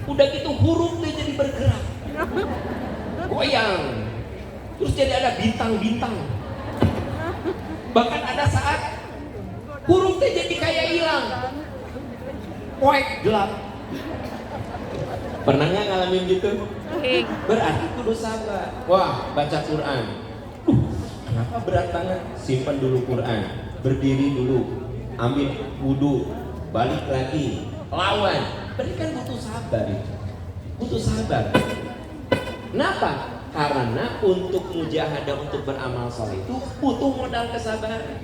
Udah gitu hurufnya jadi bergerak, goyang, terus jadi ada bintang-bintang. Bahkan ada saat hurufnya jadi kayak hilang, poek gelap. Pernah nggak ngalamin gitu? Berarti kudu sabar. Wah, baca Quran. Kenapa berat banget? Simpan dulu Quran, berdiri dulu, ambil wudhu, balik lagi, lawan. Berarti kan butuh sabar itu. Butuh sabar. Kenapa? Karena untuk mujahadah, untuk beramal soleh itu butuh modal kesabaran.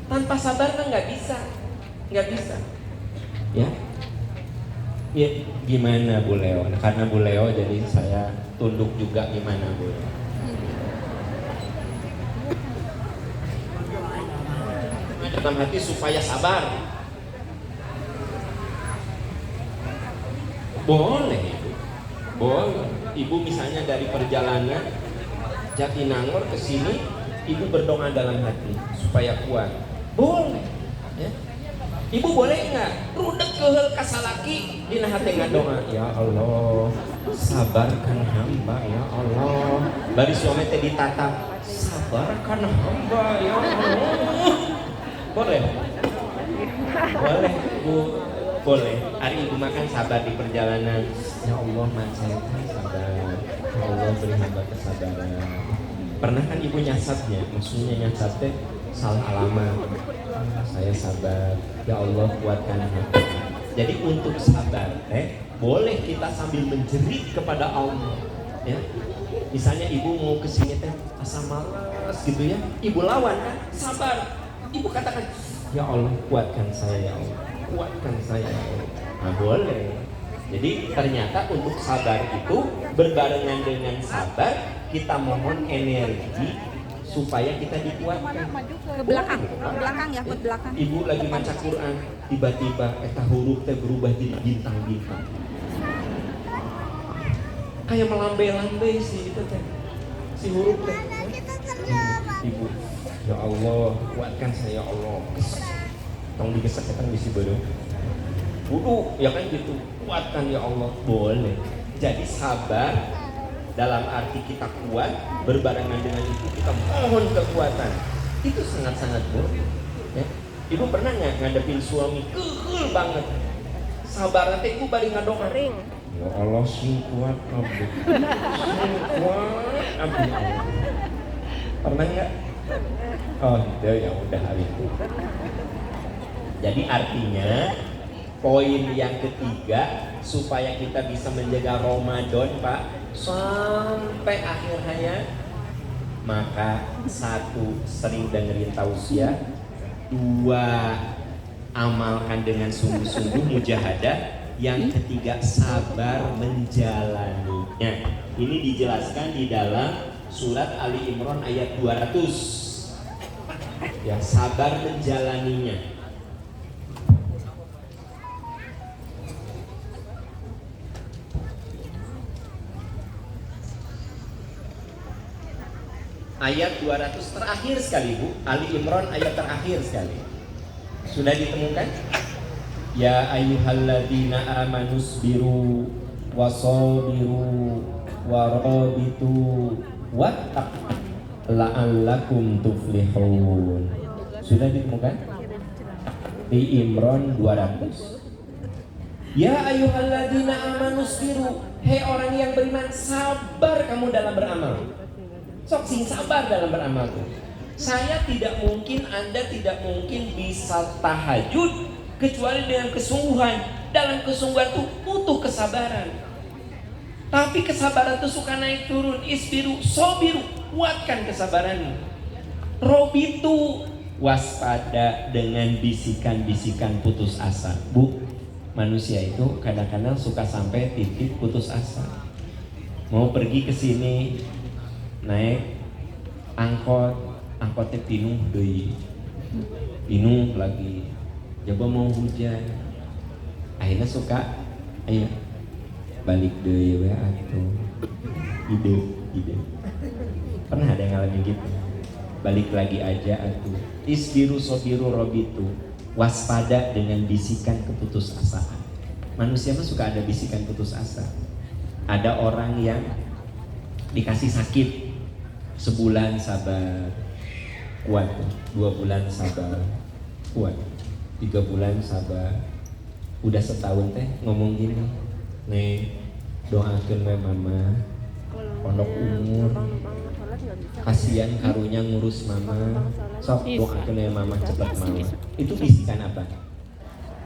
Tanpa sabar kan nggak bisa, nggak bisa. Ya, ya gimana Bu Leo? Karena Bu Leo jadi saya tunduk juga, gimana Bu Leo? Dalam hati supaya sabar. Boleh Ibu, boleh. Ibu misalnya dari perjalanan Jatinangor ke sini, Ibu berdoa dalam hati supaya kuat. Boleh, ya. Ibu boleh nggak rudek keheul kasalaki dina hati ngadoa, ya Allah sabarkan hamba ya Allah. Bari suami teh ditatap, sabarkan hamba ya Allah. Boleh, boleh Bu, boleh. Hari Ibu makan sabar di perjalanan. Ya Allah, saya sabar. Ya Allah beri hamba kesabaran. Pernah kan Ibu nyasatnya, maksudnya nyasatnya salah alamat. Saya sabar. Ya Allah kuatkan hati. Jadi untuk sabar, boleh kita sambil menjerit kepada Allah. Ya, misalnya Ibu mau kesini teh asam malas gitu ya, Ibu lawan kan, sabar. Ibu katakan, ya Allah kuatkan saya ya Allah, kuatkan saya ya Allah. Nah boleh. Jadi ternyata untuk sabar itu berbarengan dengan sabar kita mohon energi supaya kita dikuatkan. Ke belakang ya, ke belakang. Ibu lagi baca Quran, tiba-tiba eta huruf teh berubah jadi bintang-bintang. Kayak melambai-lambai sih itu teh, si huruf teh. Ibu, ya Allah kuatkan saya ya Allah. Tong digesek ketang bisi beureum. Wudu ya kan gitu, kuatkan ya Allah. Boleh. Jadi sabar dalam arti kita kuat, berbarengan dengan itu kita mohon kekuatan. Itu sangat-sangat boleh. Ya. Ibu pernah nggak ngadepin suami kekeh banget? Sabar nanti ibu balik ngadoa. Ya Allah sing kuat abdi. Sing kuat abdi. Pernah nggak? Oh, ya udah hari itu. Jadi artinya poin yang ketiga supaya kita bisa menjaga Ramadan Pak sampai akhir hayat, maka satu, sering dengerin tausiah. Dua, amalkan dengan sungguh-sungguh mujahadah. Yang ketiga, sabar menjalaninya. Ini dijelaskan di dalam surat Ali Imran ayat 200. Ya, sabar menjalaninya. Ayat 200 terakhir sekali Bu, Ali Imran ayat terakhir sekali. Sudah ditemukan? Ya ayyuhalladzina amanu sabiru wasabiru warabitu wattaqu la'allakum tuflihun. Sudah ditemukan? Di Imran 200. Ya ayyuhalladzina amanu sabiru, hei orang yang beriman, sabar kamu dalam beramal. Sok sing sabar dalam beramal tuh. Saya tidak mungkin, Anda tidak mungkin bisa tahajud kecuali dengan kesungguhan. Dalam kesungguhan itu butuh kesabaran. Tapi kesabaran itu suka naik turun. Isbiru, sobiru, kuatkan kesabaranmu. Robitu, waspada dengan bisikan-bisikan putus asa. Bu, manusia itu kadang-kadang suka sampai titik putus asa. Mau pergi ke sini, naik angkotnya pinuh deui. Pinuh lagi. Coba mau hujan. Akhirnya suka ayo balik deui we atuh. Ide. Pernah ada yang ngalamin gitu? Balik lagi aja atuh. Isbiru sobiru robitu. Waspada dengan bisikan keputusasaan. Manusia mah suka ada bisikan putus asa. Ada orang yang dikasih sakit, sebulan sabar, kuat. 2 bulan sabar, kuat. 3 bulan sabar. Udah setahun teh ngomong gini, nih doakeun we mama pondok umur, kasihan karunya ngurus mama, sok doakeun we mama cepat mama. Itu bisikan apa?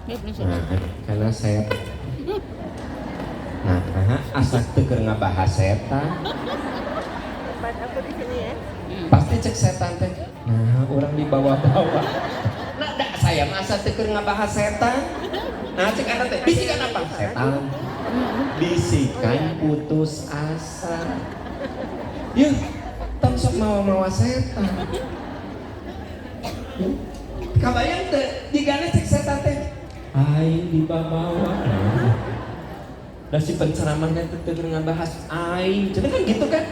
Nah, karena saya asa teu keur ngabahas setan. Aku di sini ya. Pasti cek setan teh. Nah, orang dibawa-bawa. Nah, saya masa teu keur ngabahas setan. Nah, cek anak teh, bisikan apa? Setan. Bisikan putus asa. Yuk, tong sok mawa-mawa setan. Kabayang teh, digana cek setan teh. Aing dibawa. Dan si penceraman kan teu ngabahas aing. Jadi kan gitu kan?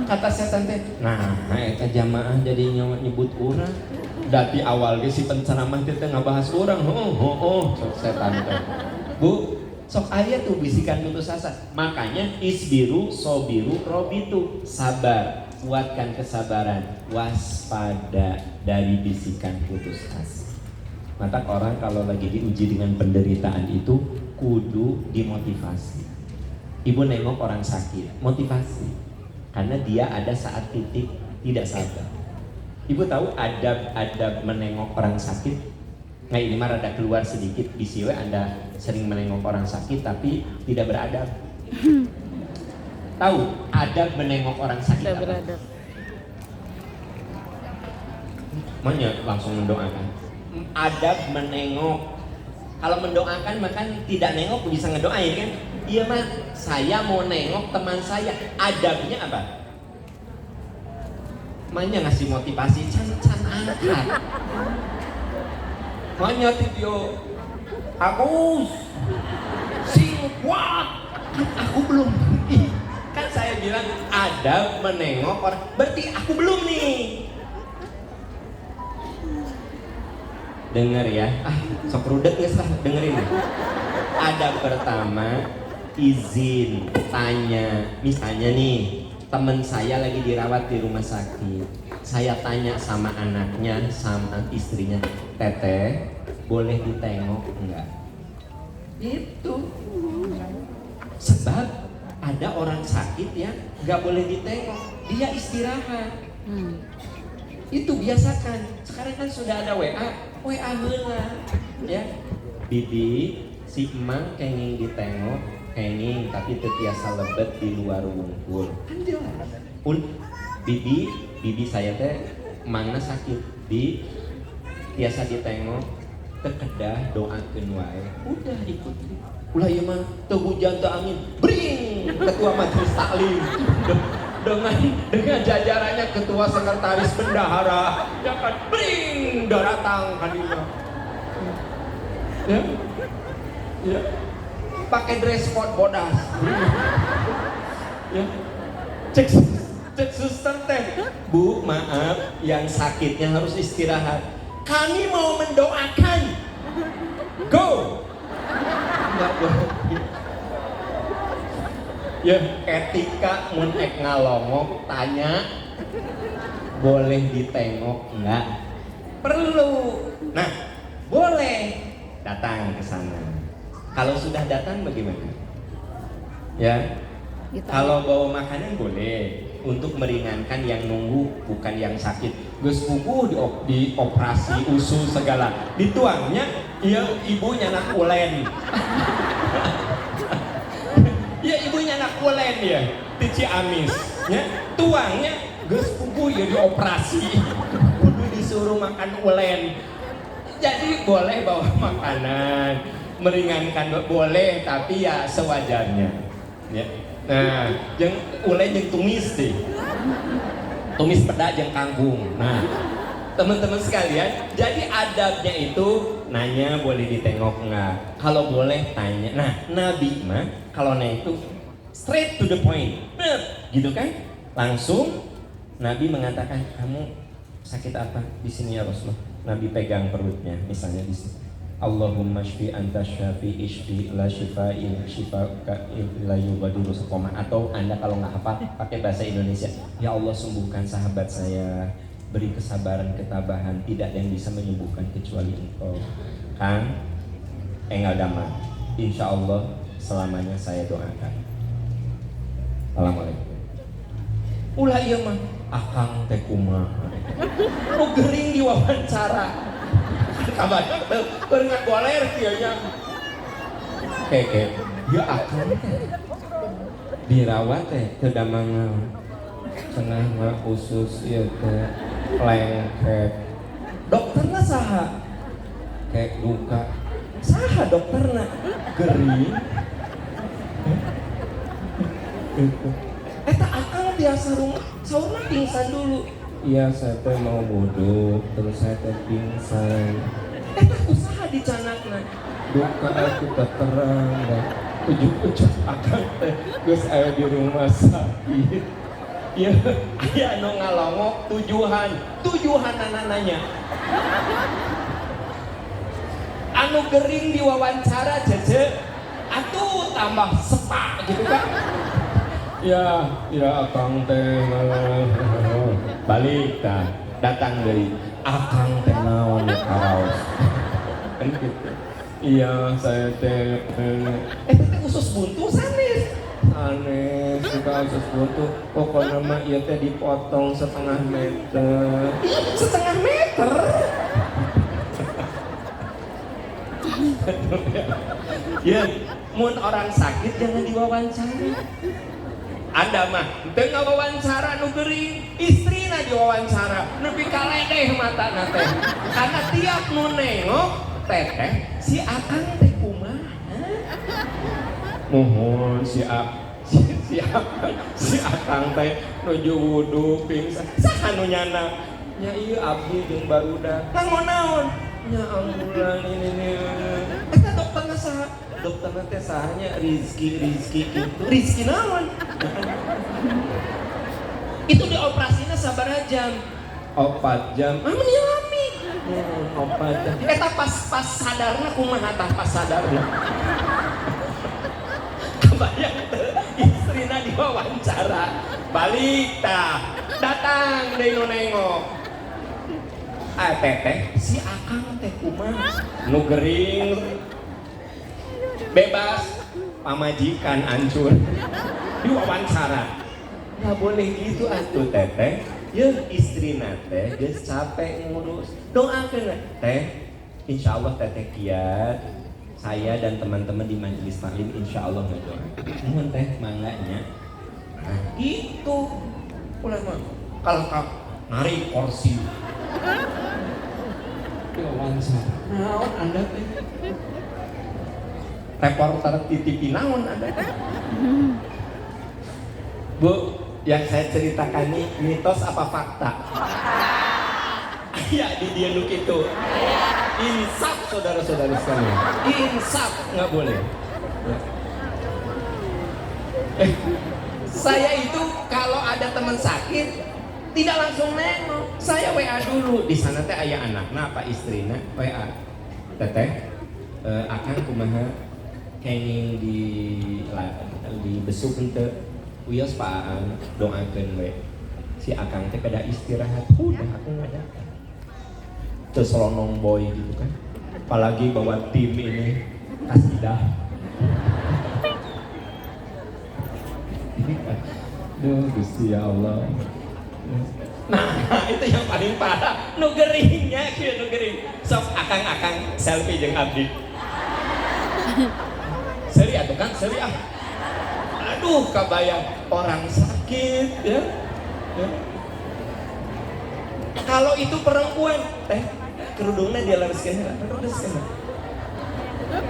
Kata setan teh. Nah, eta jamaah jadi nyawa nyebut urang. Dari awal ge si penceraman teh ngabahas urang. Sok setan teh. Bu, sok aya tuh bisikan putus asa. Makanya isbiru sobiru robitu, sabar, kuatkan kesabaran, waspada dari bisikan putus asa. Maka orang kalau lagi diuji dengan penderitaan itu kudu dimotivasi. Ibu nengok orang sakit, motivasi. Karena dia ada saat titik tidak sabar. Ibu tahu adab menengok orang sakit? Nah ini mah rada keluar sedikit. Di siwe Anda sering menengok orang sakit tapi tidak beradab. Tahu adab menengok orang sakit Tidak apa? beradab. Makanya langsung mendoakan. Adab menengok. Kalau mendoakan maka tidak nengok bisa ngedoain kan? Iya mah saya mau nengok teman saya. Adabnya apa? Makanya ngasih motivasi can angkat. Makanya video aku sing kuat. Aku belum. Kan saya bilang adab menengok orang. Berarti aku belum nih. Dengar ya, sok rudek guys lah, dengerin. Ada pertama, izin, tanya. Misalnya nih, teman saya lagi dirawat di rumah sakit. Saya tanya sama anaknya, sama istrinya, Teteh, boleh ditengok enggak? Itu. Sebab ada orang sakit ya, nggak boleh ditengok, dia istirahat. Itu biasakan. Sekarang kan sudah ada WA heula ya. Bibi, si emang kenging ditengok, kenging tapi teu tiasa lebet di luar wungkul. Kan jelas. Bibi saya teh emangna sakit, Bi tiasa ditengok, teu kedah doakeun wae. Udah ikuti. Ulah ieu mah teu hujan teu angin, bring ketua majelis taklim. Dengan jajarannya ketua sekretaris bendahara ya kan bring datang kan ya pakai dress code bodas ya cek suster teh, Bu maaf yang sakitnya harus istirahat, kami mau mendoakan, go nggak boleh. Ya, etika mun ek ngalongok tanya boleh ditengok enggak? Perlu. Nah, boleh datang ke sana. Kalau sudah datang bagaimana? Ya. Kalau bawa makanan boleh untuk meringankan yang nunggu bukan yang sakit. Geus puguh di operasi usus segala. Dituangnya ieu ibunya anak ulen. Ya ibunya anak ulen ya, Tici Amis, ya tuangnya geus puguh ya dioperasi, kudu disuruh makan ulen. Jadi boleh bawa makanan, meringankan boleh, tapi ya sewajarnya. Ya. Nah, yang ulen yang tumis deh, tumis peda yang kangkung. Nah, teman-teman sekalian, jadi adabnya itu nanya boleh ditengok nggak? Kalau boleh tanya. Nah, Nabi mah kalau nanya itu straight to the point, gitu kan? Langsung Nabi mengatakan, kamu sakit apa? Di sini ya Rasulullah. Nabi pegang perutnya, misalnya di sini. Allahumma shfi anta syafi ishfi la shifa'in shifa'ka la yughadiru saqama. Atau Anda kalau nggak hafal pakai bahasa Indonesia, ya Allah sembuhkan sahabat saya, beri kesabaran ketabahan, tidak ada yang bisa menyembuhkan kecuali Engkau. Kang Enggal Damar, insya Allah selamanya saya doakan. Assalamualaikum. Ulah iya mah akang teh kumaha nu gering diwawancara kabarnya keringat goler kieunya keke ya akang teh dirawat teh teu damangal cenah mah usus ieu teh lengket dokterna saha kek duka saha dokterna gering eta akang biasa rumah saurna pingsan dulu. Iya saya teh mau wudhu terus saya teh pingsan. Eta usaha dicanakna. Duka kita terang dan ujuk-ujuk akang teh geus aya di rumah sakit. Iya, aya anu ngalongok tujuhan nanya. Anu gering diwawancara jeje atuh tambah sepak gitu kan. Ya akang teh balik dah datang dari akang teh naon karaos kan gitu. Iya saya teh teh usus buntu sanes suka usus buntu pokoknya mah ieu teh dipotong setengah meter. Ya mun orang sakit jangan diwawancara. Anda mah teu ngawawancara nu geuring, istrina diwawancara, nepi kaledeh matana teh. Karena tiap nu nengok teteh si akang teh kumaha? Mohon si akang teh nuju wudu pingsan. Saha nu nyana? Nya ieu abdi jeung barudak. Naon? Nya ambulan ini. Eta dokterna saha? Dokterna teh sahanya Rizky gitu. Rizky naon? Itu dioperasinya sabaraha jam? 4 jam. Amun nyelami. 4 jam. Eta pas sadarna kumaha tah pas sadarna? Kebayang teu istrina diwawancara. Balik tah. Datang deui nu nengok. Teteh si akang teh kumaha? Nu gering bebas pamajikan hancur diwawancara. Nggak boleh gitu atuh teteh. Ya istri nate geus capek ngurus. Doakeun teh. Insyaallah teteh kiat. Saya dan teman-teman di majelis taklim insyaallah ngedoakeun. Mun teh mangganya. Nah, gitu. Ulah mah kalau narik kursi. Diwawancara. Naon Anda teh? Reporter TV naon ada. Bu, yang saya ceritakan ini mitos apa fakta? Iya di dia look itu. Insaf saudara-saudara sekalian. Insaf nggak boleh. Saya itu kalau ada teman sakit tidak langsung nengok. Saya WA dulu. Di sana teh aya anakna apa istrina WA. Teteh, akang kumaha? Kenging di besuk henteu wios paan doakeun we si akang teh pada istirahat udah aku nggak datang teu selonong boy gitu kan apalagi bawa tim ini kasidah duh Gusti ya Allah. Nah itu yang paling parah nu geringnya kieu nu gering sok akang selfie jeung abdi. Seri atuh kan, seri ah. Aduh, kabayang orang sakit ya. Kalau itu perempuan, kerudungnya dia lariskeun heula.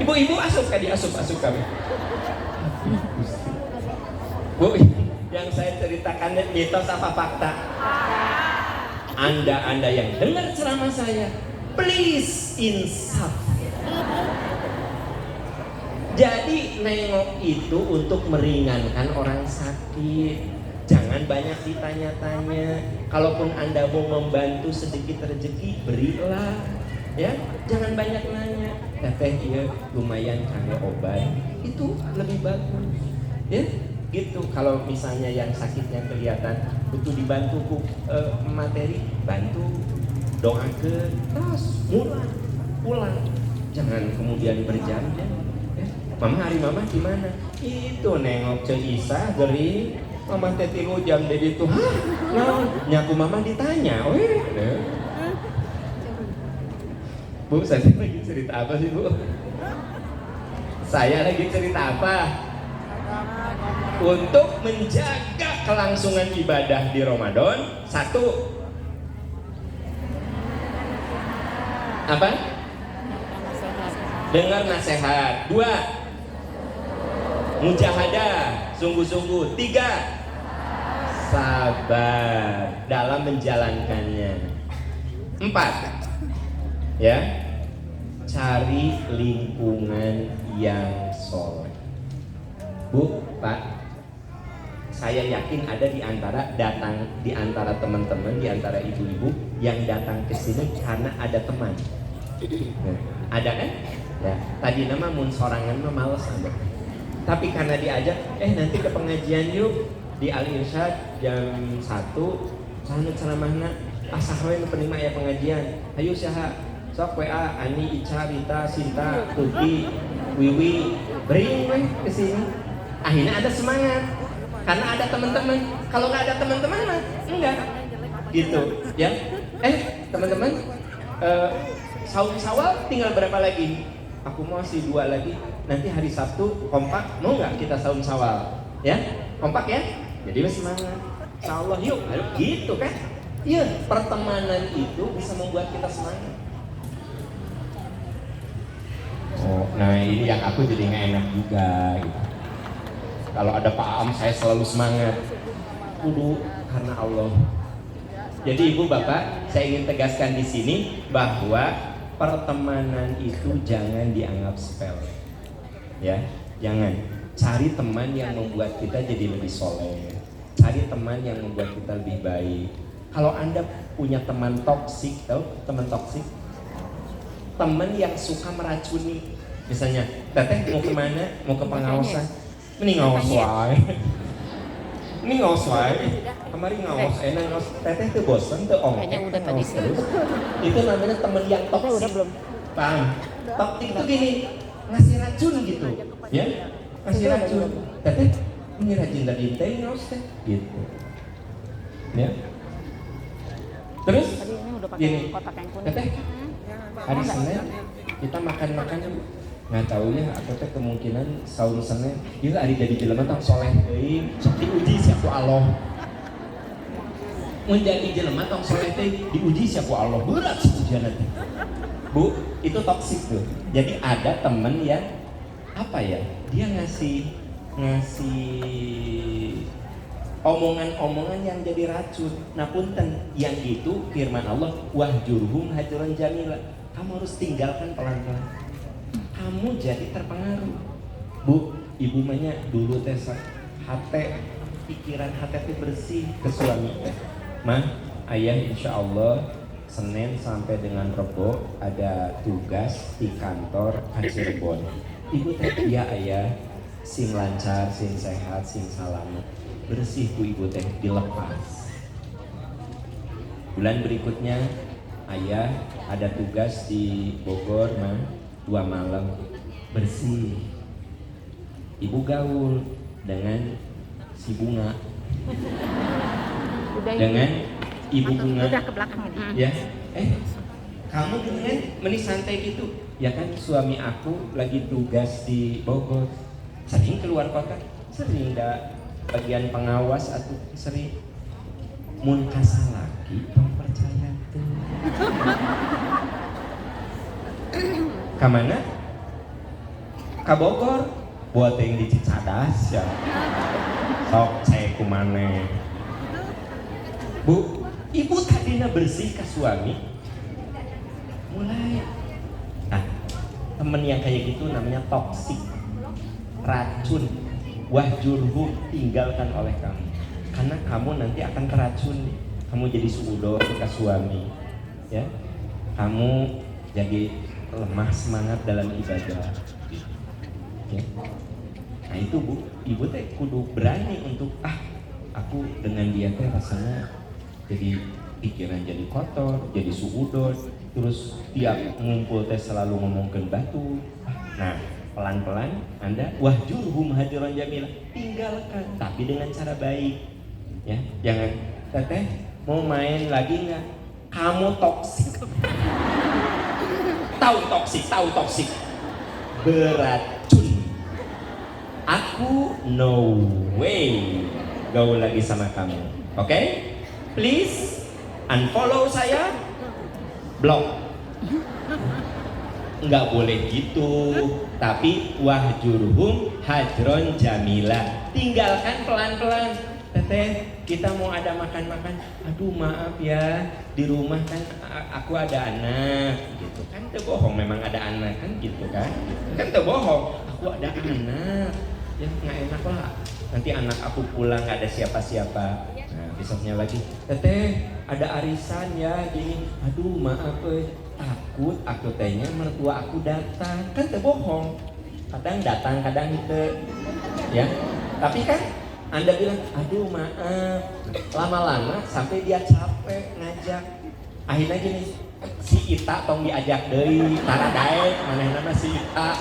Ibu-ibu asup kami. Bu, yang saya ceritakan mitos apa fakta? Anda yang dengar ceramah saya, please insaf. Jadi nengok itu untuk meringankan orang sakit. Jangan banyak ditanya-tanya. Kalaupun Anda mau membantu sedikit rezeki, berilah. Ya, jangan banyak nanya. Teteh iya lumayan kangge obat, itu lebih bagus. Ya, gitu. Kalau misalnya yang sakitnya kelihatan butuh dibantu materi, bantu, doakeun, terus pulang. Jangan kemudian berjanda. Ya. Mama hari mama gimana? Itu nengok ce Isa gering. Mama teh 3 jam dari itu. Hah? Nah, nyaku mama ditanya. Weh. Bu, saya lagi cerita apa sih, Bu? Saya lagi cerita apa? Untuk menjaga kelangsungan ibadah di Ramadan, 1. Apa? Dengar nasihat. 2. Mujahadah, sungguh-sungguh. 3. Sabar dalam menjalankannya. 4. Ya, cari lingkungan yang soleh. Bu, Pak, saya yakin ada di antara teman-teman, di antara ibu-ibu yang datang ke sini karena ada teman. Nah, ada kan? Ya, tadi nama mun sorangan mah males ada. Tapi karena diajak, nanti ke pengajian yuk di Al Irsyad jam 1. Sana ceramahna asahoy nu penerima ya pengajian. Ayo saha sok WA Ani, Ica, Rita, Sinta, Tuti, Wiwi, bring we ke sini. Akhirnya ada semangat karena ada teman-teman. Kalau nggak ada teman-teman mah enggak. Gitu, ya. Teman-teman, saum Syawal tinggal berapa lagi? Aku masih 2 lagi. Nanti hari Sabtu kompak, mau nggak kita saum Syawal? Ya, kompak ya. Jadi semangat. Insyaallah yuk, gitu kan? Iya, pertemanan itu bisa membuat kita semangat. Oh, nah ini yang aku jadi nggak enak juga. Gitu. Kalau ada Pak Am, saya selalu semangat. Kudu karena Allah. Jadi ibu bapak, saya ingin tegaskan di sini bahwa pertemanan itu jangan dianggap sepele. Ya, jangan. Cari teman yang membuat kita jadi lebih soleh. Cari teman yang membuat kita lebih baik. Kalau Anda punya teman toksik, tahu teman toksik? Teman yang suka meracuni. Misalnya, teteh mau kemana? Mau ke pengawasan? Mending ngawas wae. Ini ngawas wae. Kemarin ngawas, ngawas. Teteh tuh bosan, tuh ongkek, ngawas terus. Itu namanya teman yang toksik. Paham? Toksik itu gini, ngasih racun gitu, ya? Ngasih racun. Teteh, ini rajin tadi teh ngawas teh, gitu. Ya. Terus gini, teteh, hari Senin kita makan-makan nggak tahu ya, aku teh kemungkinan saum Senin dia hari jadi jelema tong soleh teh sok diuji siapa Allah. Menjadi jelema tong soleh teh diuji siapa Allah, berat sih ujian nanti. Bu, itu toksik tuh. Jadi ada temen yang apa ya, dia ngasih omongan-omongan yang jadi racun. Nah punten, yang itu firman Allah, wahjurhum hajuran jamila. Kamu harus tinggalkan pelan-pelan. Kamu jadi terpengaruh. Bu, ibu mahnya dulu teh pikiran hati teh bersih ke suami. Mah, ayah insya Allah Senin sampai dengan Rebo ada tugas di kantor Cirebon. Ibu teh iya ayah, sing lancar, sing sehat, sing salamet. Bersih bu ibu teh, dilepas. Bulan berikutnya ayah ada tugas di Bogor mah 2 malam, bersih. Ibu gaul dengan si Bunga, dengan ibu Bunga. Udah ke belakang ini. Ya, kamu dengan meni santai gitu. Ya kan suami aku lagi tugas di Bogor, sering keluar kota, sering dah bagian pengawas atau sering mun kasalaki tong percaya tuh. Kamana? Ka Bogor buat yang di Cicadas ya. Sok saya kumane. Bu, ibu tadinya bersih ke suami. Mulai. Nah, temen yang kayak gitu namanya toksik, racun. Wahjurhu, tinggalkan oleh kamu. Karena kamu nanti akan keracun. Kamu jadi suudo ke suami. Ya. Kamu jadi lemah semangat dalam ibadah. Oke. Nah itu Bu, ibu teh kudu berani untuk aku dengan dia teh rasanya jadi pikiran jadi kotor, jadi suudon, terus tiap ngumpul teh selalu ngomongkeun batu. Nah, pelan-pelan Anda wahjurhum hajran jamila, tinggalkan tapi dengan cara baik. Ya, jangan teteh mau main lagi nggak? Kamu toksik. Tahu toksik. Beracun. Aku no way gaul lagi sama kamu. Oke? Please unfollow saya, block. Nggak boleh gitu, tapi wahjurhum hajron jamila, tinggalkan pelan-pelan. Teteh, kita mau ada makan-makan. Aduh maaf ya, di rumah kan aku ada anak, gitu kan. Itu bohong, memang ada anak kan, gitu kan. Kan itu bohong, aku ada anak. Ya nggak enak lah. Nanti anak aku pulang nggak ada siapa-siapa. Nah besoknya lagi, teteh ada arisan ya gini. Aduh maaf, takut aku tehnya mertua aku datang. Kan itu bohong. Kadang datang, kadang itu. Ya, tapi kan Anda bilang, aduh maaf, lama-lama sampai dia capek ngajak. Akhirnya gini, si Ita tong diajak deui, tara daek, manehna si Ita.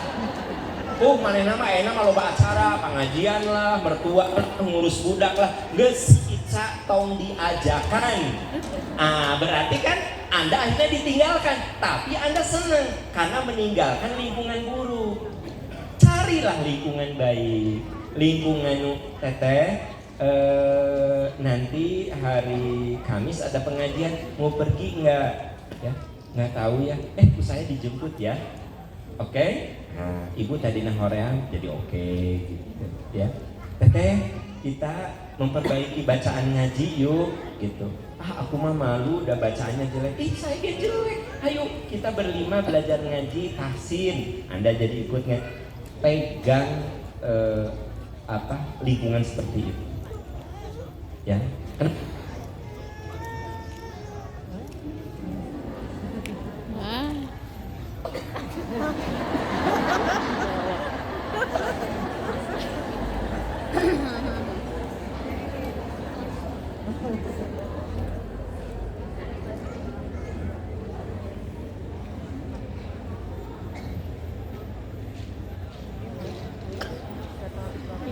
Manehna mah enak kalau acara, pengajian lah, mertua ngurus budak lah, geus si Ita tong diajakan. Berarti kan Anda akhirnya ditinggalkan, tapi Anda senang karena meninggalkan lingkungan buruk. Carilah lingkungan baik. Lingkungan teteh nanti hari Kamis ada pengajian, mau pergi nggak? Ya nggak tahu ya. Saya dijemput ya. Oke? Nah ibu tadi hoream jadi oke, gitu ya. Teteh kita memperbaiki bacaan ngaji yuk gitu. Aku mah malu udah bacaannya jelek. Saya jelek. Ayo kita berlima belajar ngaji tahsin. Anda jadi ikutnya. Pegang lingkungan seperti itu, ya.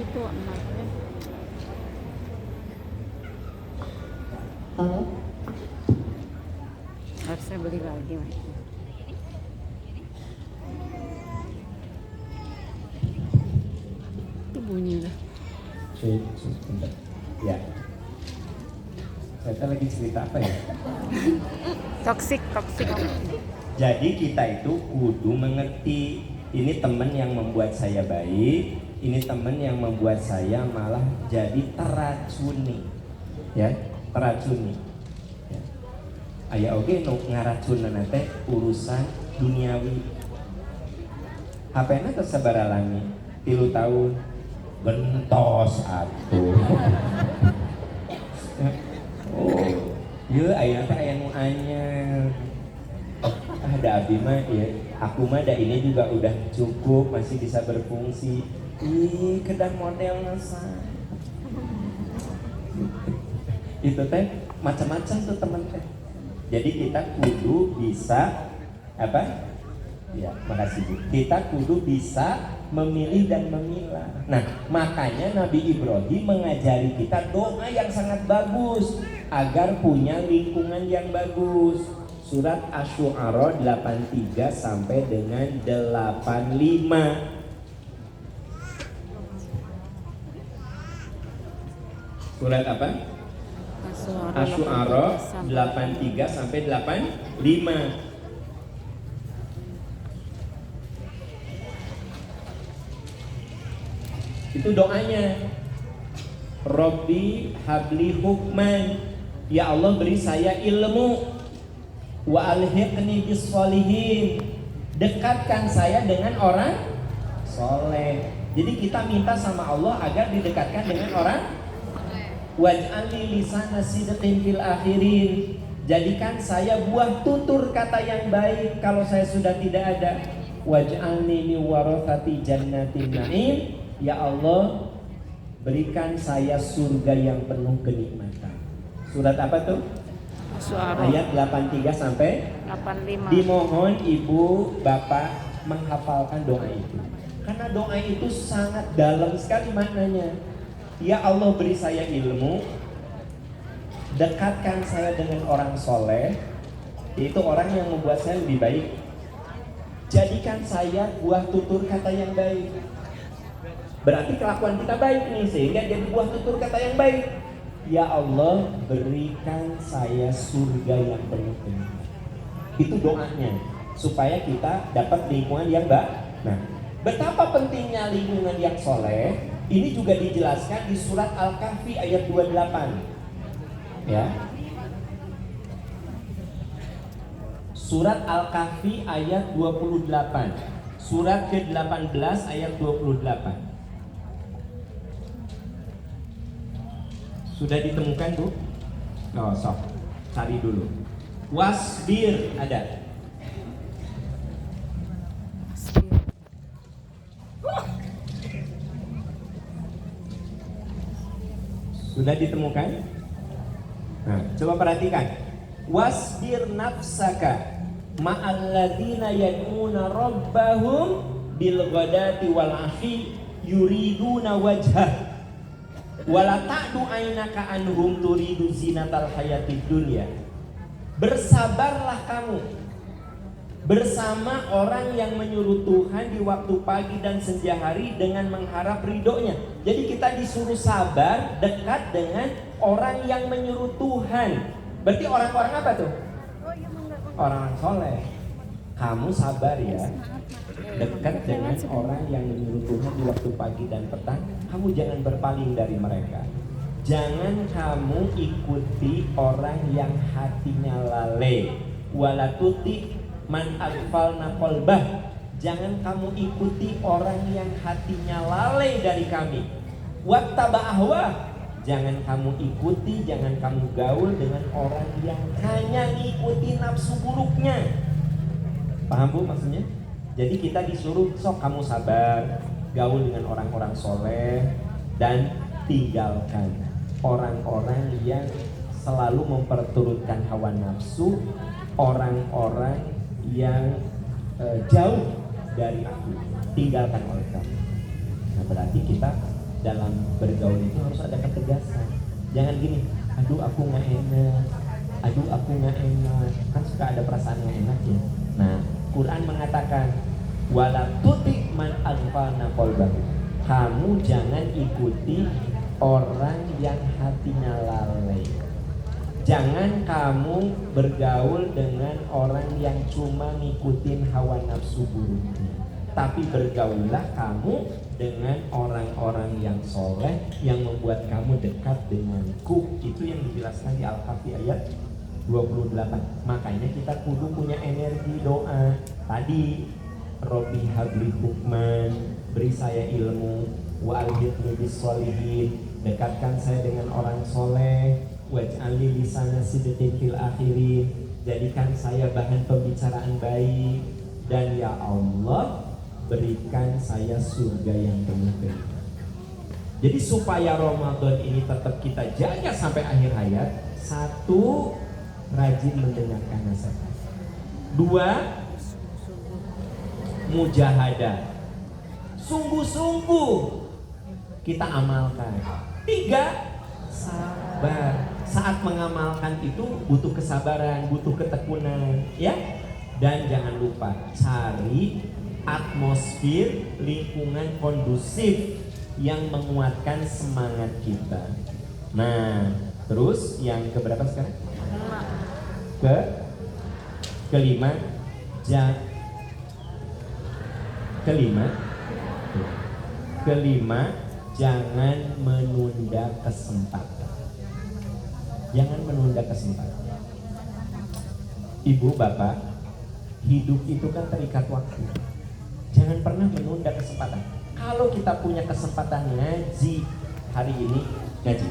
Itu emaknya. Harus saya beli lagi, Mas. Itu bunyi udah. Ya. Saya lagi cerita apa ya? Toksik. Jadi kita itu kudu mengerti, ini teman yang membuat saya baik, ini teman yang membuat saya malah jadi teracuni, ya, teracuni. Ya. Aya oge nu ngaracunan teh urusan duniawi. HP-na teh sabaralangi 3 tahun gentos atuh. Aya teh aya nu anyar. Da abdi mah ya, aku mah da ini juga udah cukup, masih bisa berfungsi. Kedang model nasa. Itu teh macam-macam tuh teman teh. Jadi kita kudu bisa apa? Ya, makasih Bu. Kita kudu bisa memilih dan memilah. Nah, makanya Nabi Ibrahim mengajari kita doa yang sangat bagus agar punya lingkungan yang bagus. Surat Asy-Syu'ara 83 sampai dengan 85. Surat apa? Asy-Syu'ara 83 sampai 85. Itu doanya. Robbi habli hukman. Ya Allah beri saya ilmu. Wa alhiqni bis sholihin. Dekatkan saya dengan orang soleh. Jadi kita minta sama Allah agar didekatkan dengan orang. Waj'alni lisana sidqin fil akhirin. Jadikan saya buah tutur kata yang baik kalau saya sudah tidak ada. Waj'alni min warathati jannatin na'im. Ya Allah, berikan saya surga yang penuh kenikmatan. Surat apa tuh? Suara Ayat 83 sampai 85. Dimohon ibu bapak menghafalkan doa itu. Karena doa itu sangat dalam sekali maknanya. Ya Allah, beri saya ilmu, dekatkan saya dengan orang soleh, yaitu orang yang membuat saya lebih baik. Jadikan saya buah tutur kata yang baik. Berarti kelakuan kita baik nih, sehingga jadi buah tutur kata yang baik. Ya Allah, berikan saya surga yang penuh kenikmatan. Itu doanya, supaya kita dapat lingkungan yang baik. Nah, betapa pentingnya lingkungan yang soleh, ini juga dijelaskan di surat Al-Kahfi ayat 28. Ya. Surat Al-Kahfi ayat 28. Surat ke-18 ayat 28. Sudah ditemukan, Bu? Oh, sok. Cari dulu. Wasbir ada. Sudah ditemukan? Nah, coba perhatikan. Wasbir nafsaka ma'alladzina yad'una rabbahum bil ghadati wal ashi yuriduna wajhah wala ta'du ainaka anhum turidu zinatal hayatid dunya. Bersabarlah kamu bersama orang yang menyuruh Tuhan di waktu pagi dan senja hari dengan mengharap ridhonya. Jadi kita disuruh sabar dekat dengan orang yang menyuruh Tuhan. Berarti orang-orang apa tuh? Orang soleh. Kamu sabar ya, dekat dengan orang yang menyuruh Tuhan di waktu pagi dan petang. Kamu jangan berpaling dari mereka. Jangan kamu ikuti orang yang hatinya lalai. Walatuti man aghfalna qalbah. Jangan kamu ikuti orang yang hatinya lalai dari kami. Wattaba ahwa. Jangan kamu ikuti, jangan kamu gaul dengan orang yang hanya ngikuti nafsu buruknya. Paham, Bu, maksudnya? Jadi kita disuruh, sok kamu sabar, gaul dengan orang-orang soleh, dan tinggalkan orang-orang yang selalu memperturutkan hawa nafsu, orang-orang yang jauh dari aku, tinggalkan oleh kamu. Nah, berarti kita dalam bergaul itu harus ada ketegasan. Jangan gini, aduh aku nggak enak, aduh aku nggak enak, kan suka ada perasaan nggak enak ya. Nah, Quran mengatakan wala tuti man aghfalna qalbahu. Kamu jangan ikuti orang yang hatinya lalai. Jangan kamu bergaul dengan orang yang cuma ngikutin hawa nafsu buruknya. Tapi bergaullah kamu dengan orang-orang yang soleh, yang membuat kamu dekat denganku. Itu yang dijelaskan di Al-Kahfi ayat 28. Makanya kita kudu punya energi doa. Tadi Robbi habli hukman, beri saya ilmu, wa alhiqni bis sholihin, dekatkan saya dengan orang soleh, waj'alni lisana sidqin fil akhirin, jadikan saya bahan pembicaraan baik, dan ya Allah, berikan saya surga yang penuh kenikmatan. Jadi supaya Ramadan ini tetap kita jaga sampai akhir hayat, satu, rajin mendengarkan nasihat. Dua, mujahadah, sungguh-sungguh kita amalkan. Tiga, sabar. Saat mengamalkan itu butuh kesabaran, butuh ketekunan, ya. Dan jangan lupa cari atmosfer lingkungan kondusif yang menguatkan semangat kita. Nah, terus yang keberapa sekarang? Kelima, jangan menunda kesempatan. Jangan menunda kesempatan. Ibu, bapak, hidup itu kan terikat waktu. Jangan pernah menunda kesempatan. Kalau kita punya kesempatan ngaji hari ini, ngaji.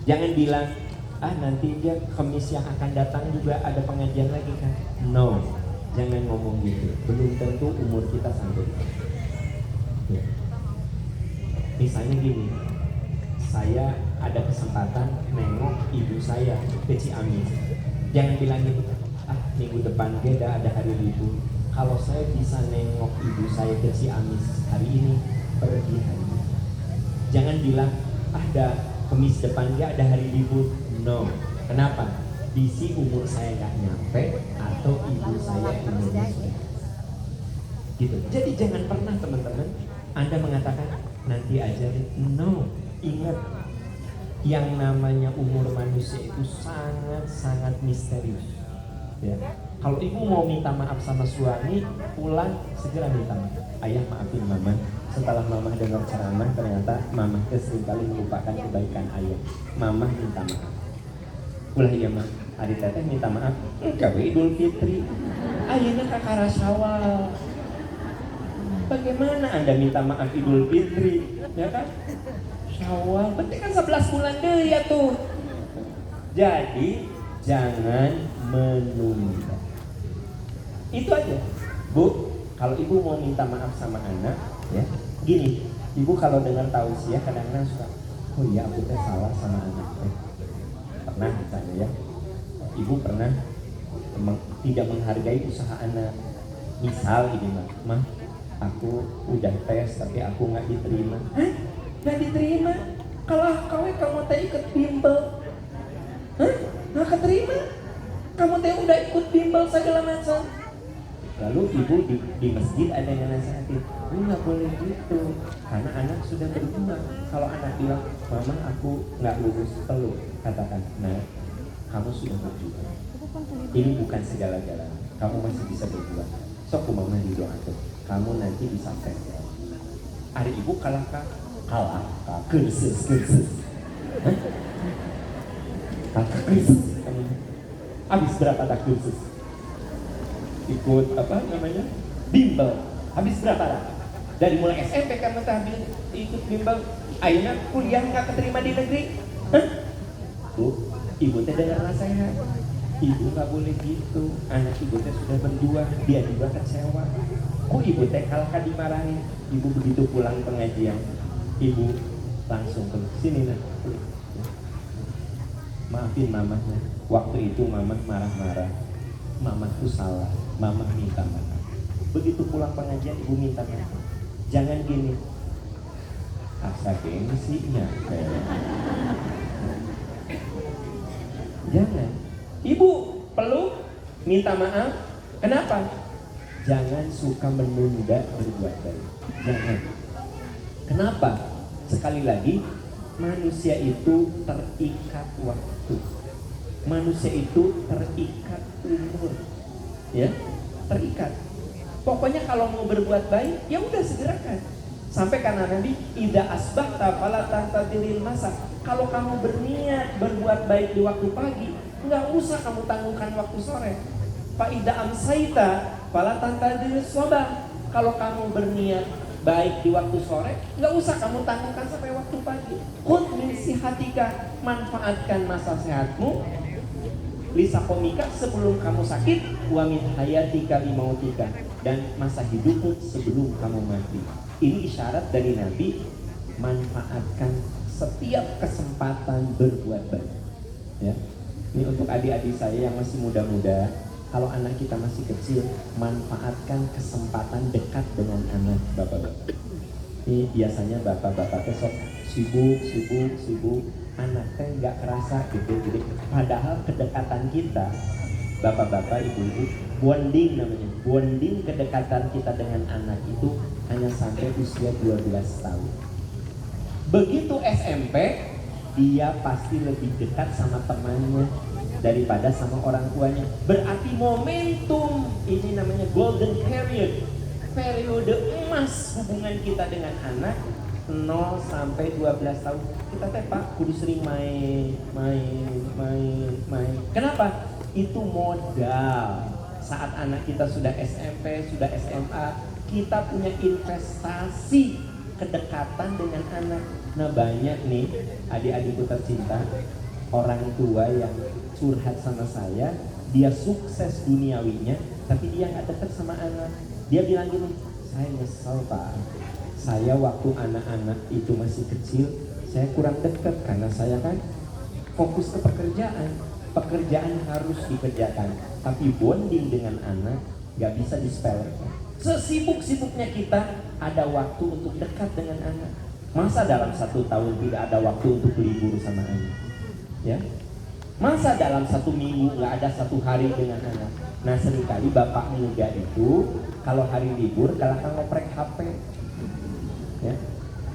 Jangan bilang, nanti dia Kamis yang akan datang juga ada pengajian lagi kan? No, jangan ngomong gitu. Belum tentu umur kita sampai. Ya. Misalnya gini, saya ada kesempatan nengok ibu saya ke Ciamis. Jangan bilang gitu, minggu depan dia ada hari libur. Kalau saya bisa nengok ibu saya ke Ciamis hari ini, pergi hari ini. Jangan bilang, ada Kamis depan dia ada hari libur. No, kenapa? Bisi umur saya nggak nyampe atau ibu saya umurnya sudah gitu. Jadi jangan pernah teman-teman Anda mengatakan nanti aja. No, ingat yang namanya umur manusia itu sangat-sangat misterius. Ya, kalau ibu mau minta maaf sama suami, pulang segera minta maaf. Ayah maafin mama. Setelah mama dengar ceramah, ternyata mama seringkali melupakan kebaikan ayah. Mama minta maaf. Ulah iya mah, hari teteh minta maaf. Enggak Idul Fitri. Ayeuna kakara Syawal. Bagaimana Anda minta maaf Idul Fitri? Ya kan? Syawal, berarti kan 11 bulan deh ya tuh. Jadi jangan menunda. Itu aja. Bu, kalau ibu mau minta maaf sama anak, ya gini, ibu kalau dengar tausiah kadang-kadang suka, oh iya aku teh salah sama anak. Pernah misalnya ya, ibu pernah tidak menghargai usaha anak. Misal ini mah, aku udah tes tapi aku nggak diterima. Hah? Nggak diterima? Kalau kamu teh ikut bimbel, hah? Nggak keterima? Kamu teh udah ikut bimbel segala macam. Lalu ibu di masjid ada yang nasihatin, nggak boleh gitu, karena anak sudah berjuang. Kalau anak bilang, mama aku nggak lulus, peluk, katakan, nah kamu sudah berjuang. Ini bukan segala-galanya, kamu masih bisa berjuang. Sok mama didoakan, kamu nanti bisa tes. Hari ibu kalah kursus. Kursus. Habis berapa tak kursus? Ikut apa namanya? Bimbel. Habis berapa tak? Dari mulai SMP kamu tadi ikut bimbel, akhirnya kuliah nggak keterima di negeri. Hah? Bu, ibu teh dengar nasihat. Ibu nggak boleh gitu. Anak ibu teh sudah berjuang, dia juga kecewa. Kok ibu teh kalah dimarahin? Ibu begitu pulang pengajian, ibu langsung ke sini nah. Maafin mamanya. Waktu itu mama marah-marah. Mamaku salah. Mama minta maaf. Begitu pulang pengajian ibu minta maaf. Jangan gini. Asa gengsinya. Jangan. Ibu peluk, minta maaf. Kenapa? Jangan suka menunda berbuat baik. Jangan. Kenapa? Sekali lagi, manusia itu terikat waktu. Manusia itu terikat umur. Ya, terikat. Pokoknya kalau mau berbuat baik, ya udah segerakan. Sampai karena Nabi, idza asbahta fala tantadiril masa. Kalau kamu berniat berbuat baik di waktu pagi, nggak usah kamu tanggungkan waktu sore. Fa idza amsaita fala tantadiril sabah. Kalau kamu berniat baik di waktu sore, nggak usah kamu tanggungkan sampai waktu pagi. Khudh min sihatika, manfaatkan masa sehatmu. Lisa komika sebelum kamu sakit, wa min hayatika limautika, dan masa hidupmu sebelum kamu mati. Ini isyarat dari Nabi, manfaatkan setiap kesempatan berbuat baik. Ya, ini untuk adik-adik saya yang masih muda-muda. Kalau anak kita masih kecil, manfaatkan kesempatan dekat dengan anak bapak-bapak. Ini biasanya bapak-bapak besok sibuk, anaknya nggak kerasa gede-gede. Padahal kedekatan kita, bapak-bapak, ibu-ibu, bonding namanya. Bonding kedekatan kita dengan anak itu hanya sampai usia 12 tahun. Begitu SMP, dia pasti lebih dekat sama temannya daripada sama orang tuanya. Berarti momentum ini namanya golden period, periode emas hubungan kita dengan anak 0 sampai 12 tahun. Kita teh Pak kudu sering main. Kenapa? Itu modal. Saat anak kita sudah SMP, sudah SMA, kita punya investasi kedekatan dengan anak. Nah banyak nih adik-adikku tercinta, orang tua yang curhat sama saya, dia sukses duniawinya, tapi dia nggak dekat sama anak. Dia bilang gini, saya nyesel Pak, saya waktu anak-anak itu masih kecil, saya kurang dekat karena saya kan fokus ke pekerjaan. Pekerjaan harus dikerjakan, tapi bonding dengan anak nggak bisa disepelekan. Sesibuk-sibuknya kita, ada waktu untuk dekat dengan anak. Masa dalam 1 tahun tidak ada waktu untuk libur sama anak? Ya, masa dalam 1 minggu nggak ada 1 hari dengan anak? Nah, seringkali bapak muda itu kalau hari libur kalahkan ngoprek HP, ya,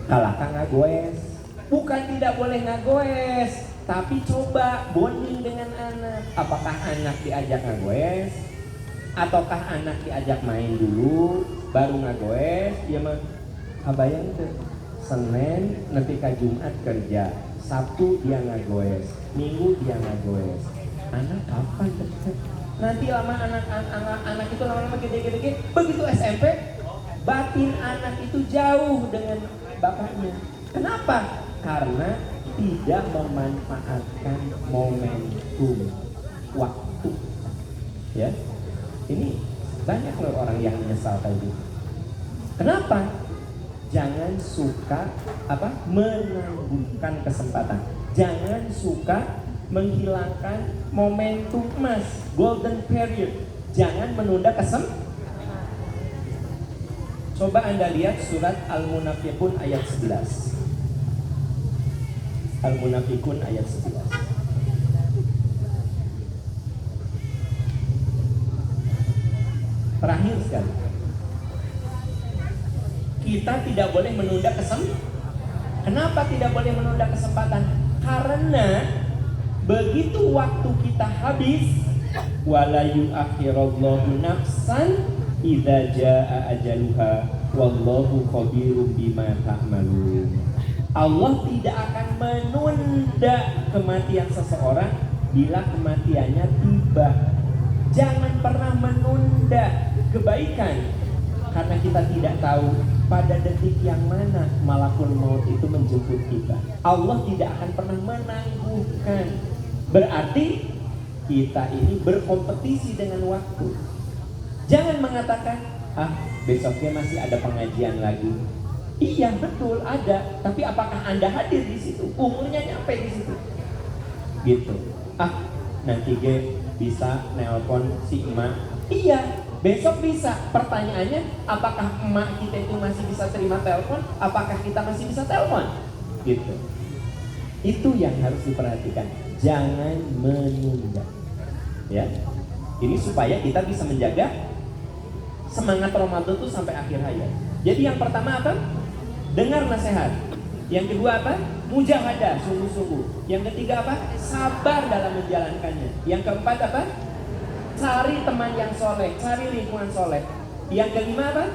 kalahkan ngagoes. Bukan tidak boleh ngagoes, tapi coba bonding dengan anak. Apakah anak diajak ngagoes, ataukah anak diajak main dulu baru ngagoes? Ya mah kabayang tuh, Senin nanti ke Jumat kerja, Sabtu dia ngagoes, Minggu dia ngagoes. Anak kapan deket? Nanti lama anak itu lama-lama gede-gede, begitu SMP batin anak itu jauh dengan bapaknya. Kenapa? Karena tidak memanfaatkan momentum waktu. Ya, ini banyak loh orang yang menyesal kayak gitu. Kenapa? Jangan suka menangguhkan kesempatan. Jangan suka menghilangkan momentum emas, golden period. Jangan menunda kesempatan. Coba Anda lihat surat Al-Munafiqun ayat 11. Al-Munafiqun ayat 11. Terakhir sekali. Kita tidak boleh menunda kesempatan. Kenapa tidak boleh menunda kesempatan? Karena begitu waktu kita habis, wala yu'akhirallahu nafsan idza jaa ajaluha wallahu khabirum bima ta'malun. Allah tidak akan menunda kematian seseorang bila kematiannya tiba. Jangan pernah menunda kebaikan, karena kita tidak tahu pada detik yang mana malakul maut itu menjemput kita. Allah tidak akan pernah menangguhkan. Berarti kita ini berkompetisi dengan waktu. Jangan mengatakan, besoknya masih ada pengajian lagi. Iya betul ada, tapi apakah Anda hadir di situ? Umurnya nyampe di situ. Gitu. Nanti bisa nelpon si emak. Iya, besok bisa. Pertanyaannya, apakah emak kita itu masih bisa terima telepon? Apakah kita masih bisa telepon? Gitu. Itu yang harus diperhatikan. Jangan menunda. Ya. Ini supaya kita bisa menjaga semangat Ramadan itu sampai akhir hayat. Jadi yang pertama apa? Dengar nasihat. Yang kedua apa? Mujahadah, sungguh-sungguh. Yang ketiga apa? Sabar dalam menjalankannya. Yang keempat apa? Cari teman yang soleh, cari lingkungan soleh. Yang kelima apa?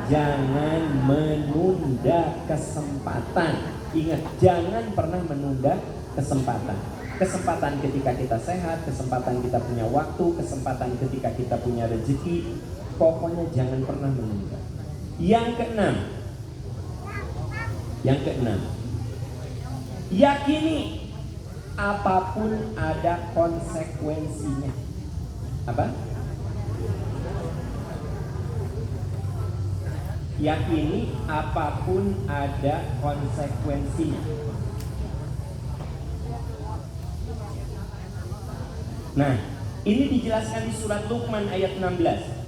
Jangan menunda kesempatan. Ingat, jangan pernah menunda kesempatan. Kesempatan ketika kita sehat, kesempatan kita punya waktu, kesempatan ketika kita punya rezeki. Pokoknya jangan pernah menunda. Yang keenam, yakini apapun ada konsekuensinya. Apa? Yakini apapun ada konsekuensinya. Nah, ini dijelaskan di surat Luqman ayat 16.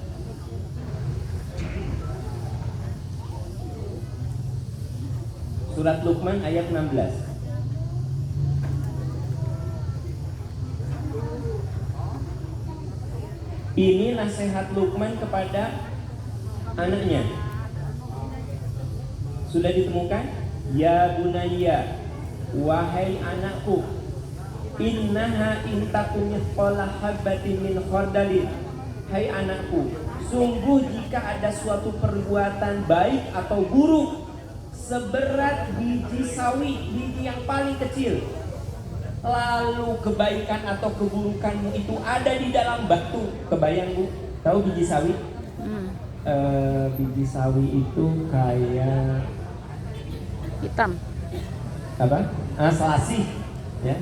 Surat Luqman ayat 16. Ini nasihat Luqman kepada anaknya. Sudah ditemukan? Ya bunayya, wahai anakku, innaha intakum mithqala habbatin min khardalin. Hai anakku, sungguh jika ada suatu perbuatan baik atau buruk seberat biji sawi, biji yang paling kecil, lalu kebaikan atau keburukanmu itu ada di dalam batu. Kebayang Bu? Tahu biji sawi? Biji sawi itu kayak hitam. apa? Selasih, ya.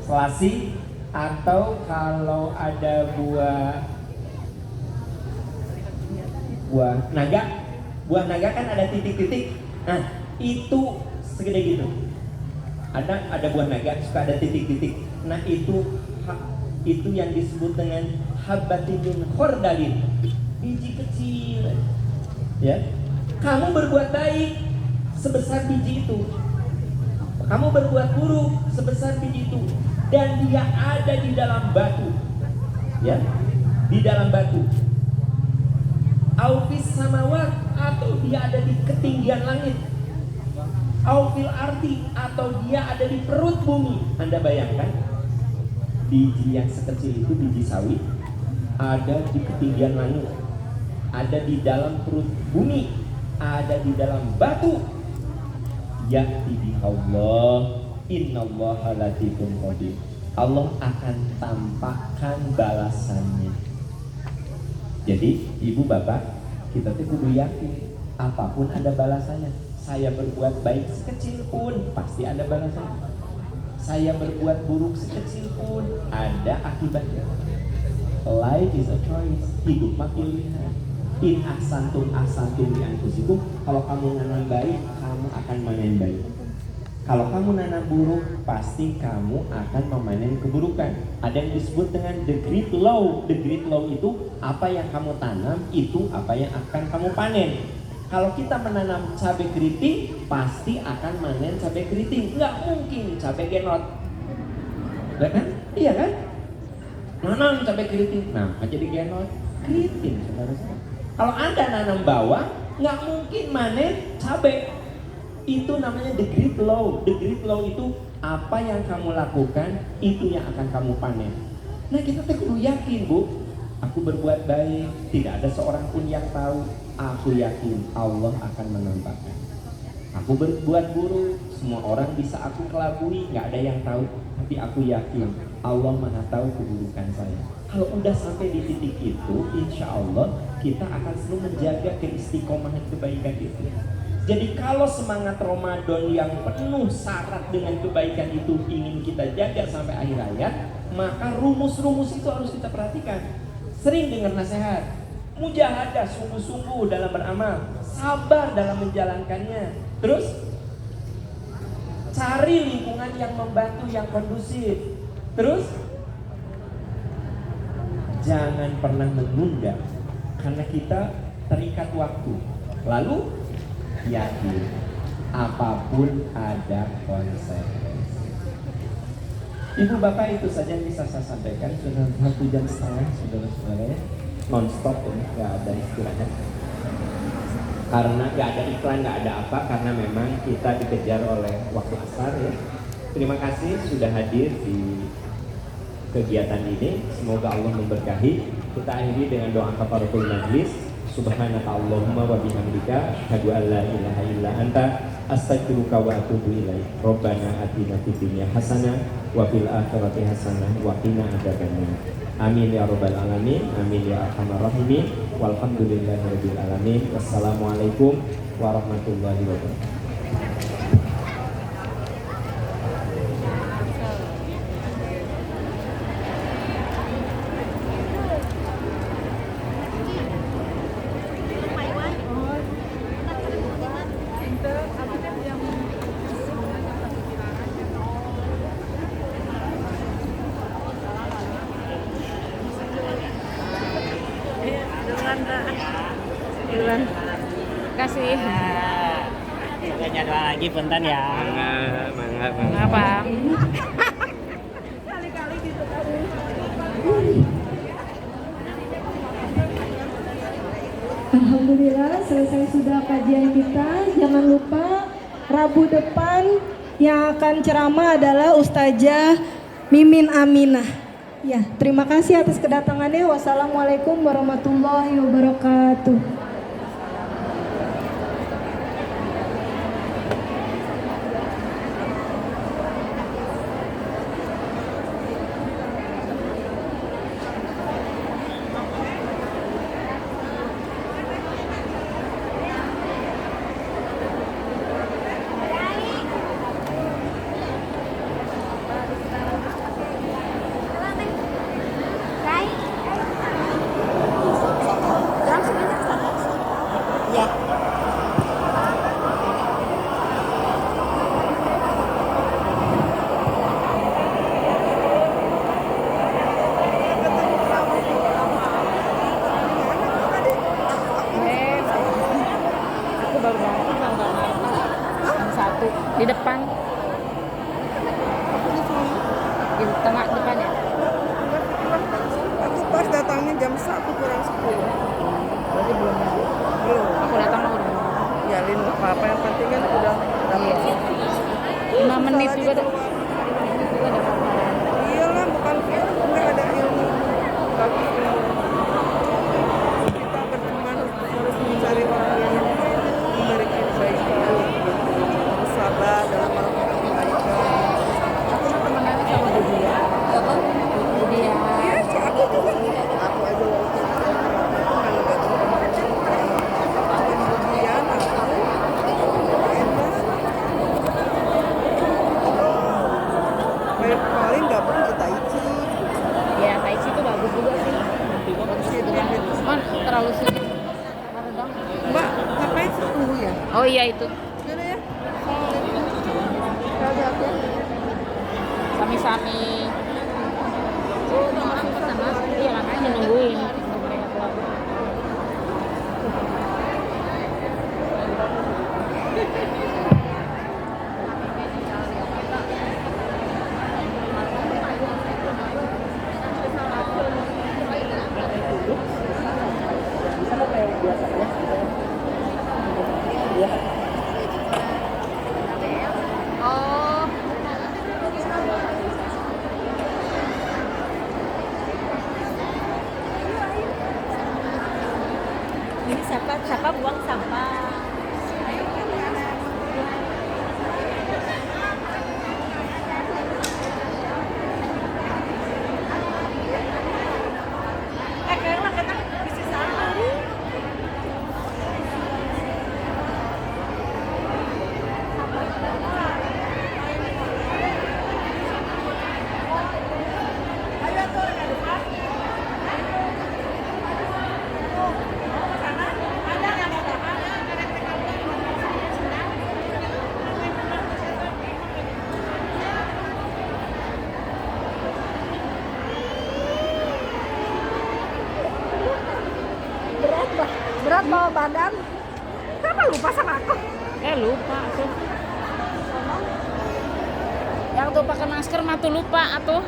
selasi, atau kalau ada buah naga. Buah naga kan ada titik-titik. Nah, itu segede gitu. Ada buah naga suka ada titik-titik. Nah, itu yang disebut dengan habbatin min khordalin. Biji kecil. Ya. Kamu berbuat baik sebesar biji itu. Kamu berbuat buruk sebesar biji itu, dan dia ada di dalam batu. Ya. Di dalam batu. Aufis samawat, atau dia ada di ketinggian langit. Aufil arti, atau dia ada di perut bumi. Anda bayangkan biji yang sekecil itu, biji sawi, ada di ketinggian langit, ada di dalam perut bumi, ada di dalam batu. Ya'ti bi Allah, innallaha latifun khabir. Allah akan tampakkan balasannya. Jadi ibu bapak, kita tuh kudu yakin apapun ada balasannya. Saya berbuat baik sekecil pun pasti ada balasannya. Saya berbuat buruk sekecil pun ada akibatnya. Life is a choice. Hidup mah pilihan. In ahsantum li anfusikum. Kalau kamu nanam baik, kamu akan manen baik. Kalau kamu nanam buruk, pasti kamu akan memanen keburukan. Ada yang disebut dengan the great law. The great law itu apa yang kamu tanam, itu apa yang akan kamu panen. Kalau kita menanam cabai keriting, pasti akan manen cabai keriting. Nggak mungkin cabai genot. Ya kan? Iya kan? Nanam cabai keriting, nah jadi genot keriting, saudara-saudara. Kalau Anda nanam bawang, nggak mungkin manen cabai. Itu namanya the great law. The great law itu apa yang kamu lakukan, itu yang akan kamu panen. Nah, kita kudu yakin, Bu. Aku berbuat baik, tidak ada seorang pun yang tahu. Aku yakin Allah akan menampakkan. Aku berbuat buruk, semua orang bisa aku kelabui, nggak ada yang tahu. Tapi aku yakin Allah Maha tahu keburukan saya. Kalau udah sampai di titik itu, insya Allah kita akan selalu menjaga keistiqomahan kebaikan itu. Jadi kalau semangat Ramadan yang penuh syarat dengan kebaikan itu ingin kita jaga sampai akhir hayat, maka rumus-rumus itu harus kita perhatikan. Sering dengar nasihat, mujahadah, sungguh-sungguh dalam beramal, sabar dalam menjalankannya. Terus cari lingkungan yang membantu, yang kondusif. Terus jangan pernah menunda, karena kita terikat waktu. Lalu yakin apapun ada konsekuensi. Ibu bapak, itu saja yang bisa saya sampaikan. Sudah 1 jam setengah, saudara-saudara, non-stop ini, nggak ada istilahnya. Karena nggak ada iklan, nggak ada apa, karena memang kita dikejar oleh waktu asar ya. Terima kasih sudah hadir di kegiatan ini. Semoga Allah memberkahi. Kita akhiri dengan doa kafaratul majlis. Subhanaka Allahumma wa bihamdika asyhadu an la ilaha illa anta astaghfiruka wa atubu ilaik. Rabbana atina fid dunya hasanah wa fil akhirati hasanah wa qina adzabannar. Amin ya rabbal alamin. Amin ya arhamar rahimin. Walhamdulillahirabbil alamin. Wassalamualaikum warahmatullahi wabarakatuh. Kasih. Kayaknya doa lagi punten ya. Apa? Alhamdulillah selesai sudah kajian kita. Jangan lupa Rabu depan yang akan ceramah adalah Ustazah Mimin Aminah. Ya, terima kasih atas kedatangannya. Wassalamualaikum warahmatullahi wabarakatuh. satu di depan. Di tengah depan ya. Aku pas datangnya jam 1 kurang 10. Berarti belum. Belum. Aku datang udah. Jalin nggak apa-apa, yang penting kan udah dapat. 5 menit juga Salah deh. Iyalah, bukan nggak ada ilmu. Bagus ilmu. Kita berteman harus mencari orang yang memberikan kebaikan, harus sabar dalam melakukan kebaikan. Aku tuh temenannya sama Budia. Budia. Iya, sih, aku juga. Aku aja waktu itu nggak tahu kemudian aku paling gabung ke Taichi. Ya, Tai Chi itu bagus juga sih. Bagusnya itu kan. Cuman terlalu sih. Redang. Mbak, ngapain sih tunggu ya? Oh iya itu. Udah ya. Hati-hati. Sami-sami. Oh, orang pertama. Iya, makanya nungguin. Mereka keluar. Oh. Ini siapa buang sampah? Kayaknya kita bisa sampah nih. Berat bawa badan. Kenapa lupa sama aku? Lupa tuh. Yang tuh pakai masker mah tuh lupa atuh.